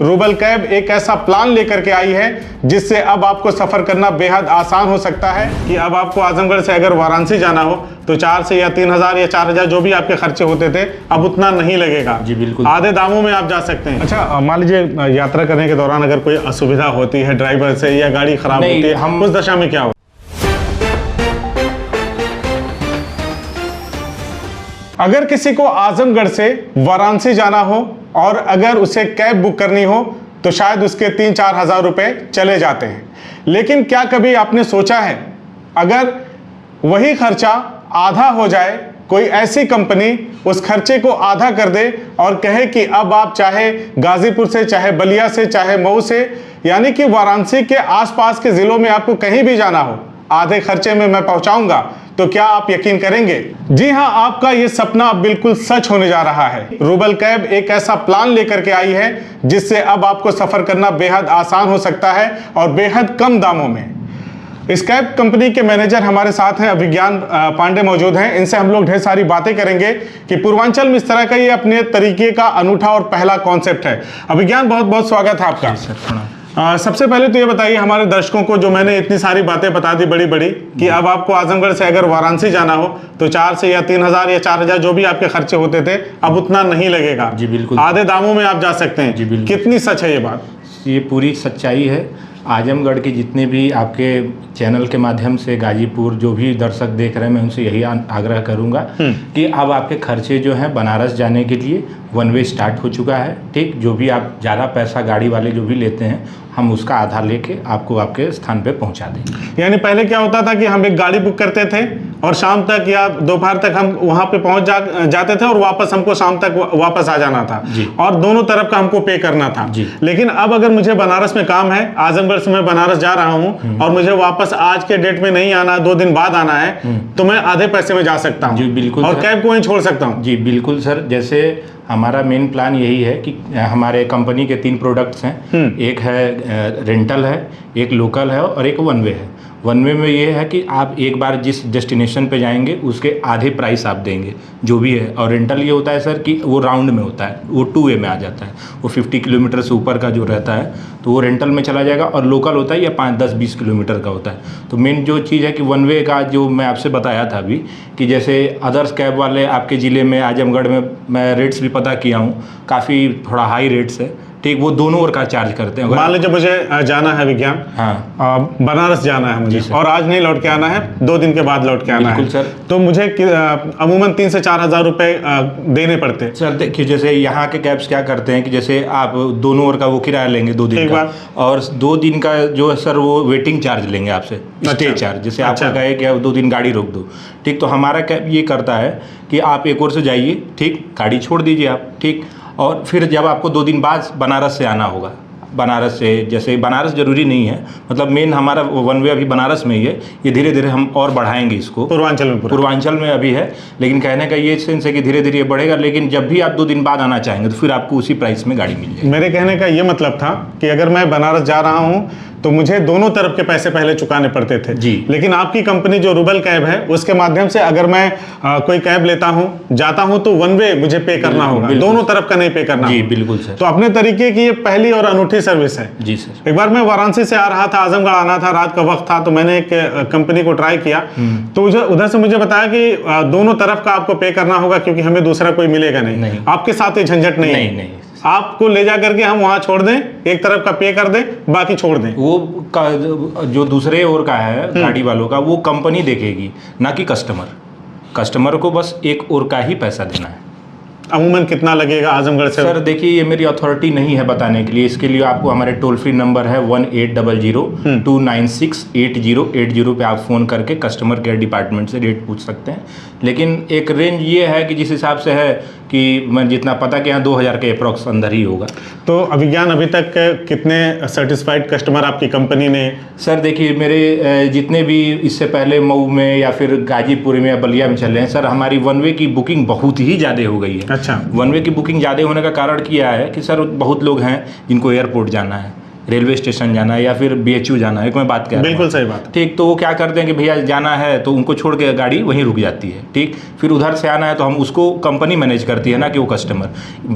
Rouble cab एक ऐसा plan लेकर के आई है जिससे अब आपको सफर करना बेहद आसान हो सकता है कि अब आपको आजमगढ़ से अगर वाराणसी जाना हो तो 4 से या 3,000 या 4,000 जो भी आपके खर्चे होते थे अब उतना नहीं लगेगा। जी बिल्कुल, आधे दामों में आप जा सकते हैं। अच्छा, मान लीजिए यात्रा करने के दौरान अगर कोई असुविधा होती है ड्राइवर से या गाड़ी खराब होती है, हम उस दशा में क्या हो? अगर किसी को आजमगढ़ से वाराणसी जाना हो और अगर उसे कैब बुक करनी हो तो शायद उसके 3-4 हज़ार रुपए चले जाते हैं। लेकिन क्या कभी आपने सोचा है अगर वही खर्चा आधा हो जाए, कोई ऐसी कंपनी उस खर्चे को आधा कर दे और कहे कि अब आप चाहे गाजीपुर से, चाहे बलिया से, चाहे मऊ से, यानी कि वाराणसी के आसपास के जिलों में आपको कहीं भी जाना हो, आधे खर्चे में मैं पहुंचाऊंगा, तो क्या आप यकीन करेंगे? जी हां, आपका ये सपना अब बिल्कुल सच होने जा रहा है। रूबल कैब एक ऐसा प्लान लेकर के आई है जिससे अब आपको सफर करना बेहद आसान हो सकता है और बेहद कम दामों में। इस कैब कंपनी के मैनेजर हमारे साथ हैं, अभिज्ञान पांडे मौजूद हैं। इनसे हम लोग ढेर सारी बातें करेंगे कि पूर्वांचल में इस तरह का ये अपने तरीके का अनूठा और पहला कॉन्सेप्ट है। अभिज्ञान, बहुत बहुत स्वागत है आपका। सबसे पहले तो ये बताइए हमारे दर्शकों को, जो मैंने इतनी सारी बातें बता दी बड़ी बड़ी, कि अब आपको आजमगढ़ से अगर वाराणसी जाना हो तो 4 से या 3,000 या 4,000 जो भी आपके खर्चे होते थे अब उतना नहीं लगेगा। जी बिल्कुल, आधे दामों में आप जा सकते हैं। जी बिल्कुल, कितनी सच है ये बात? ये पूरी सच्चाई है। आजमगढ़ के जितने भी आपके चैनल के माध्यम से गाजीपुर जो भी दर्शक देख रहे हैं, मैं उनसे यही आग्रह करूंगा कि अब आपके खर्चे जो हैं बनारस जाने के लिए वन वे स्टार्ट हो चुका है। ठीक, जो भी आप ज़्यादा पैसा गाड़ी वाले जो भी लेते हैं, हम उसका आधा लेके आपको आपके स्थान पे पहुंचा देंगे। यानी पहले क्या होता था कि हम एक गाड़ी बुक करते थे और शाम तक या दोपहर तक हम वहां पे पहुंच जाते थे और वापस हमको शाम तक वापस आ जाना था और दोनों तरफ का हमको पे करना था। लेकिन अब अगर मुझे बनारस में काम है, आजमगढ़ से मैं बनारस जा रहा हूं और मुझे वापस आज के डेट में नहीं आना, 2 दिन बाद आना है, तो मैं आधे पैसे में जा सकता हूँ। जी बिल्कुल, और कैब को वहीं छोड़ सकता हूँ। जी बिल्कुल सर, जैसे हमारा मेन प्लान यही है कि हमारे कंपनी के 3 प्रोडक्ट्स हैं। एक है रेंटल है, एक लोकल है और एक वन वे है। वन वे में ये है कि आप एक बार जिस डेस्टिनेशन पे जाएंगे उसके आधे प्राइस आप देंगे जो भी है। और रेंटल ये होता है सर कि वो राउंड में होता है, वो 2 वे में आ जाता है। वो 50 किलोमीटर से ऊपर का जो रहता है तो वो रेंटल में चला जाएगा। और लोकल होता है या 5, 10, 20 किलोमीटर का होता है। तो मेन जो चीज़ है कि वन वे का जो मैं आपसे बताया था अभी, कि जैसे अदर्स कैब वाले आपके ज़िले में आजमगढ़ में मैं रेट्स भी पता किया हूँ, काफ़ी थोड़ा हाई रेट्स है। ठीक, वो दोनों ओर का चार्ज करते हैं। मान लीजिए मुझे जाना है विज्ञान, हाँ, बनारस जाना है मुझे और आज नहीं लौट के आना है, 2 दिन के बाद लौट के आना है सर, तो मुझे अमूमन 3 से 4 हज़ार रुपए देने पड़ते हैं। सर देखिए, जैसे यहाँ के कैब्स क्या करते हैं कि जैसे आप दोनों ओर का वो किराया लेंगे 2 दिन का, और 2 दिन का जो है सर वो वेटिंग चार्ज लेंगे आपसे, स्टे चार्ज। जैसे आपका कहे कि 2 दिन गाड़ी रोक दो, ठीक, तो हमारा कैब ये करता है कि आप एक ओर से जाइए, ठीक, गाड़ी छोड़ दीजिए आप, ठीक, और फिर जब आपको 2 दिन बाद बनारस से आना होगा, बनारस से, जैसे बनारस जरूरी नहीं है, मतलब मेन हमारा वन वे अभी बनारस में ही है, ये धीरे धीरे हम और बढ़ाएंगे इसको। पूर्वांचल में अभी है, लेकिन कहने का ये सेंस है कि धीरे धीरे बढ़ेगा। लेकिन जब भी आप 2 दिन बाद आना चाहेंगे तो फिर आपको उसी प्राइस में गाड़ी मिल जाएगी। मेरे कहने का ये मतलब था कि अगर मैं बनारस जा रहा हूँ तो मुझे दोनों तरफ के पैसे पहले चुकाने पड़ते थे। जी, लेकिन आपकी कंपनी जो रूबल कैब है उसके माध्यम से अगर मैं कोई कैब लेता हूँ, जाता हूँ, तो वन वे मुझे पे करना होगा, दोनों तरफ का नहीं पे करना। जी बिल्कुल सर, तो अपने तरीके की ये पहली और अनूठी सर्विस है। जी सर, एक बार मैं वाराणसी से आ रहा था, आजमगढ़ आना था, रात का वक्त था, तो मैंने एक कंपनी को ट्राई किया, तो उधर से मुझे बताया कि दोनों तरफ का आपको पे करना होगा क्योंकि हमें दूसरा कोई मिलेगा नहीं। आपके साथ ये झंझट नहीं। आपको ले जा करके हम वहां छोड़ दें, एक तरफ का पे कर दें, बाकी छोड़ दें। वो जो दूसरे ओर का है गाड़ी वालों का, वो कंपनी देखेगी, ना कि कस्टमर को बस एक ओर का ही पैसा देना है। अमूमन कितना लगेगा आजमगढ़ से? सर देखिए, ये मेरी अथॉरिटी नहीं है बताने के लिए। इसके लिए आपको हमारे टोल फ्री नंबर है 1800-296-8080 पे आप फ़ोन करके कस्टमर केयर डिपार्टमेंट से रेट पूछ सकते हैं। लेकिन एक रेंज ये है कि जिस हिसाब से है कि मैं जितना पता कि यहाँ 2000 के अप्रॉक्स अंदर ही होगा। तो अभिज्ञान, अभी तक कितने सेटिस्फाइड कस्टमर आपकी कंपनी ने? सर देखिए, मेरे जितने भी इससे पहले मऊ में या फिर गाजीपुर में या बलिया में चले हैं सर, हमारी वन वे की बुकिंग बहुत ही ज़्यादा हो गई है। अच्छा, वन वे की बुकिंग ज़्यादा होने का कारण क्या है कि सर बहुत लोग हैं जिनको एयरपोर्ट जाना है, रेलवे स्टेशन जाना है या फिर BHU जाना है, एक मैं बात कर रहा हूँ। बिल्कुल सही बात है। ठीक, तो वो क्या करते हैं कि भैया जाना है तो उनको छोड़ के गाड़ी वहीं रुक जाती है। ठीक, फिर उधर से आना है तो हम उसको कंपनी मैनेज करती है ना कि वो कस्टमर।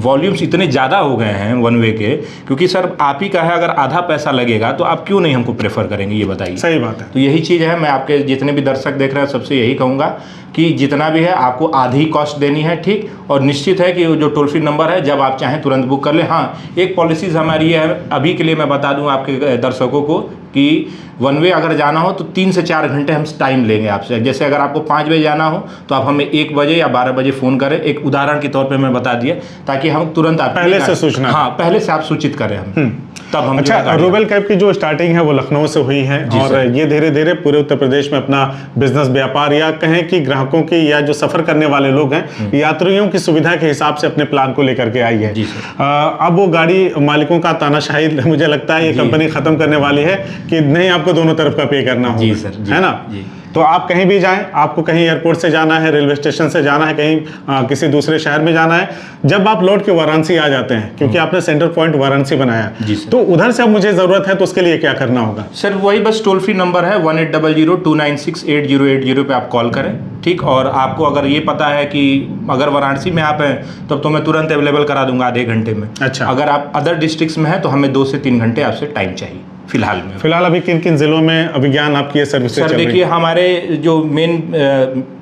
वॉल्यूम्स इतने ज़्यादा हो गए हैं वन वे के, क्योंकि सर आप ही का है, अगर आधा पैसा लगेगा तो आप क्यों नहीं हमको प्रेफर करेंगे, ये बताइए। सही बात है। तो यही चीज़ है, मैं आपके जितने भी दर्शक देख रहे हैं सबसे यही कहूँगा कि जितना भी है आपको आधी कॉस्ट देनी है। ठीक, और निश्चित है कि जो टोल फ्री नंबर है जब आप चाहें तुरंत बुक कर लें। हाँ, एक पॉलिसीज़ हमारी है, अभी के लिए मैं बता दूं आपके दर्शकों को कि वन वे अगर जाना हो तो 3 से 4 घंटे हम टाइम लेंगे आपसे। जैसे अगर आपको 5 बजे जाना हो तो आप हमें 1 बजे या 12 बजे फ़ोन करें, एक उदाहरण के तौर पे मैं बता दिया, ताकि हम तुरंत आप पहले से सूचना, हाँ पहले से आप सूचित करें हम, तब हम। अच्छा, रूबेल कैब की जो स्टार्टिंग है वो लखनऊ से हुई है और ये धीरे धीरे पूरे उत्तर प्रदेश में अपना बिजनेस व्यापार या कहें कि ग्राहकों की या जो सफर करने वाले लोग हैं यात्रियों की सुविधा के हिसाब से अपने प्लान को लेकर के आई है। अब वो गाड़ी मालिकों का तानाशाही मुझे लगता है ये कंपनी खत्म करने वाली है कि नहीं आपको दोनों तरफ का पे करना होगा। जी सर, जी, है ना? जी। तो आप कहीं भी जाएं, आपको कहीं एयरपोर्ट से जाना है, रेलवे स्टेशन से जाना है, कहीं किसी दूसरे शहर में जाना है, जब आप लौट के वाराणसी आ जाते हैं, क्योंकि आपने सेंटर पॉइंट वाराणसी बनाया, तो उधर से अब मुझे जरूरत है तो उसके लिए क्या करना होगा? सर वही बस टोल फ्री नंबर है 1800-296-8080 पे आप कॉल करें। ठीक, और आपको अगर ये पता है कि अगर वाराणसी में आप हैं तब तो मैं तुरंत अवेलेबल करा दूंगा आधे घंटे में। अच्छा, अगर आप अदर डिस्ट्रिक्ट्स में हैं तो हमें 2 से 3 घंटे आपसे टाइम चाहिए फिलहाल अभी किन किन जिलों में अभिज्ञान आपकी ये सर्विस? सर देखिए, हमारे जो मेन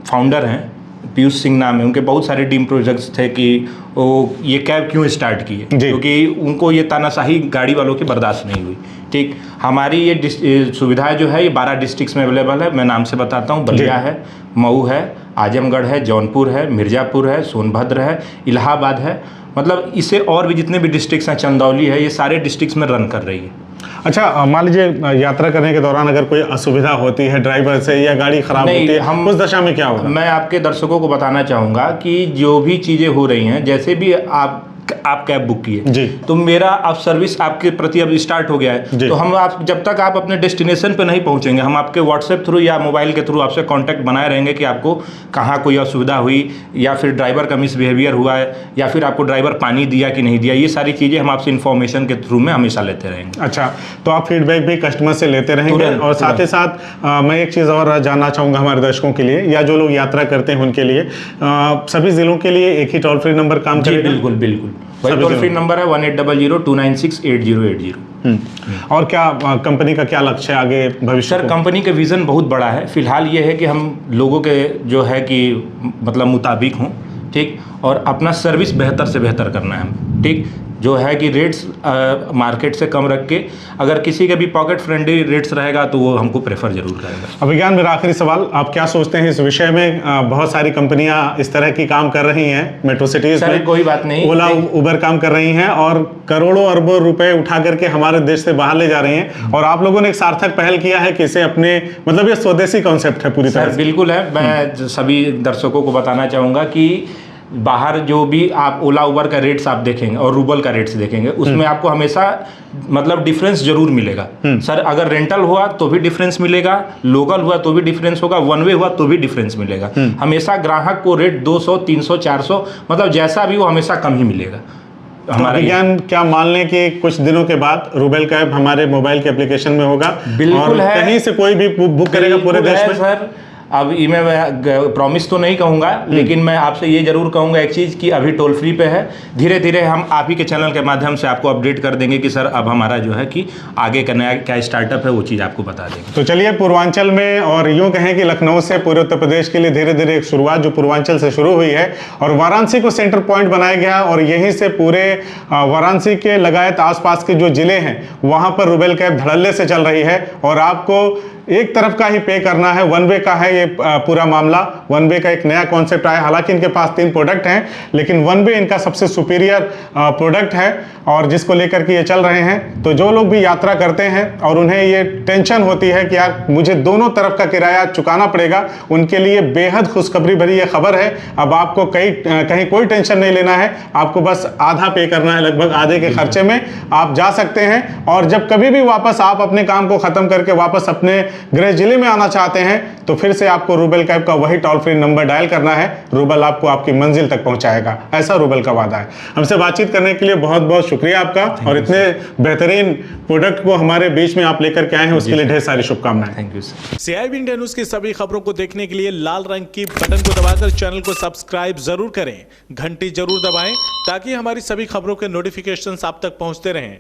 फाउंडर हैं पीयूष सिंह नाम है, उनके बहुत सारे ड्रीम प्रोजेक्ट्स थे कि वो ये कैब क्यों स्टार्ट किए, क्योंकि उनको ये तानाशाही गाड़ी वालों की बर्दाश्त नहीं हुई। ठीक, हमारी ये सुविधाएं जो है ये 12 डिस्ट्रिक्ट्स में अवेलेबल है। मैं नाम से बताता हूँ, बलिया है, मऊ है, आजमगढ़ है, जौनपुर है, मिर्ज़ापुर है, सोनभद्र है, इलाहाबाद है, मतलब इसे और भी जितने भी डिस्ट्रिक्ट्स हैं, चंदौली है, ये सारे डिस्ट्रिक्ट्स में रन कर रही है। अच्छा, मान लीजिए यात्रा करने के दौरान अगर कोई असुविधा होती है ड्राइवर से या गाड़ी खराब होती है, हम उस दशा में क्या होगा? मैं आपके दर्शकों को बताना चाहूँगा कि जो भी चीज़ें हो रही हैं, जैसे भी आप कैब बुक किए जी, तो मेरा अब सर्विस आपके प्रति अब स्टार्ट हो गया है। तो हम आप जब तक आप अपने डेस्टिनेशन पे नहीं पहुंचेंगे, हम आपके व्हाट्सएप थ्रू या मोबाइल के थ्रू आपसे कांटेक्ट बनाए रहेंगे कि आपको कहाँ कोई असुविधा हुई या फिर ड्राइवर का मिसबिहेवियर हुआ है या फिर आपको ड्राइवर पानी दिया कि नहीं दिया, ये सारी चीज़ें हम आपसे इन्फॉर्मेशन के थ्रू में हमेशा लेते रहेंगे। अच्छा, तो आप फीडबैक भी कस्टमर से लेते रहेंगे और साथ ही साथ मैं एक चीज़ और जानना चाहूँगा हमारे दर्शकों के लिए या जो लोग यात्रा करते हैं उनके लिए, सभी जिलों के लिए एक ही टोल फ्री नंबर काम करेगा? बिल्कुल बिल्कुल, वही टोल फ्री नंबर है 1800-296-8080। और क्या कंपनी का क्या लक्ष्य है आगे भविष्य? सर कंपनी का विज़न बहुत बड़ा है। फिलहाल ये है कि हम लोगों के जो है कि मतलब मुताबिक हों, ठीक, और अपना सर्विस बेहतर से बेहतर करना है, ठीक, जो है कि रेट्स मार्केट से कम रख के, अगर किसी के भी पॉकेट फ्रेंडली रेट्स रहेगा तो वो हमको प्रेफर जरूर करेगा। अभिज्ञान, मेरा आखिरी सवाल, आप क्या सोचते हैं इस विषय में? बहुत सारी कंपनियां इस तरह की काम कर रही हैं मेट्रो सिटीज में, कोई बात नहीं, ओला उबर काम कर रही हैं और करोड़ों अरबों रुपए उठा करके हमारे देश से बाहर ले जा रही हैं, और आप लोगों ने एक सार्थक पहल किया है कि इसे अपने, मतलब ये स्वदेशी कॉन्सेप्ट है पूरी तरह से। बिल्कुल है। मैं सभी दर्शकों को बताना चाहूँगा कि बाहर जो भी आप ओला उबर का रेट्स आप देखेंगे और रूबल का रेट्स देखेंगे, उसमें आपको हमेशा मतलब डिफरेंस जरूर मिलेगा। सर अगर रेंटल हुआ तो भी डिफरेंस मिलेगा, लोकल हुआ तो भी डिफरेंस होगा, वन वे हुआ तो भी डिफरेंस मिलेगा। हमेशा ग्राहक को रेट 200, 300, 400 मतलब जैसा भी वो हमेशा कम ही मिलेगा। हमारा ज्ञान क्या मान लें कि कुछ दिनों के बाद रूबेल कैब हमारे मोबाइल के एप्लीकेशन में होगा? बिल्कुल है, कहीं से कोई भी बुक करेगा पूरे देश में? सर अब ये मैं प्रॉमिस तो नहीं कहूँगा, लेकिन मैं आपसे ये जरूर कहूँगा एक चीज़ कि अभी टोल फ्री पे है। धीरे धीरे हम आप ही के चैनल के माध्यम से आपको अपडेट कर देंगे कि सर अब हमारा जो है कि आगे का नया क्या स्टार्टअप है वो चीज़ आपको बता देंगे। तो चलिए, पूर्वांचल में और यूँ कहें कि लखनऊ से पूरे उत्तर प्रदेश के लिए धीरे धीरे एक शुरुआत जो पूर्वांचल से शुरू हुई है और वाराणसी को सेंटर पॉइंट बनाया गया और यहीं से पूरे वाराणसी के लगायत आसपास के जो जिले हैं वहाँ पर रूबेल कैब धड़ल्ले से चल रही है। और आपको एक तरफ का ही पे करना है, वन वे का है ये पूरा मामला। वन वे का एक नया कॉन्सेप्ट आया, हालांकि इनके पास 3 प्रोडक्ट हैं, लेकिन वन वे इनका सबसे सुपीरियर प्रोडक्ट है और जिसको लेकर के ये चल रहे हैं। तो जो लोग भी यात्रा करते हैं और उन्हें ये टेंशन होती है कि यार मुझे दोनों तरफ का किराया चुकाना पड़ेगा, उनके लिए बेहद खुशखबरी भरी ये खबर है। अब आपको कहीं कोई टेंशन नहीं लेना है, आपको बस आधा पे करना है, लगभग आधे के खर्चे में आप जा सकते हैं। और जब कभी भी वापस आप अपने काम को खत्म करके वापस अपने गृह जिले में आना चाहते हैं तो फिर से आपको रूबल कैब का वही टोल फ्री नंबर डायल करना है, रूबल आपको आपकी मंजिल तक पहुंचाएगा। ऐसा रूबल का वादा है। हमसे बातचीत करने के लिए बहुत बहुत शुक्रिया आपका, और इतने बेहतरीन प्रोडक्ट को हमारे बीच में आप लेकर के आए हैं, उसके लिए ढेर सारी शुभकामनाएं। Thank you sir. CIB India news की सभी खबरों को देखने के लिए लाल रंग की बटन को दबाकर चैनल को सब्सक्राइब जरूर करें, घंटी जरूर दबाएं ताकि हमारी सभी खबरों के नोटिफिकेशंस आप तक पहुंचते रहें।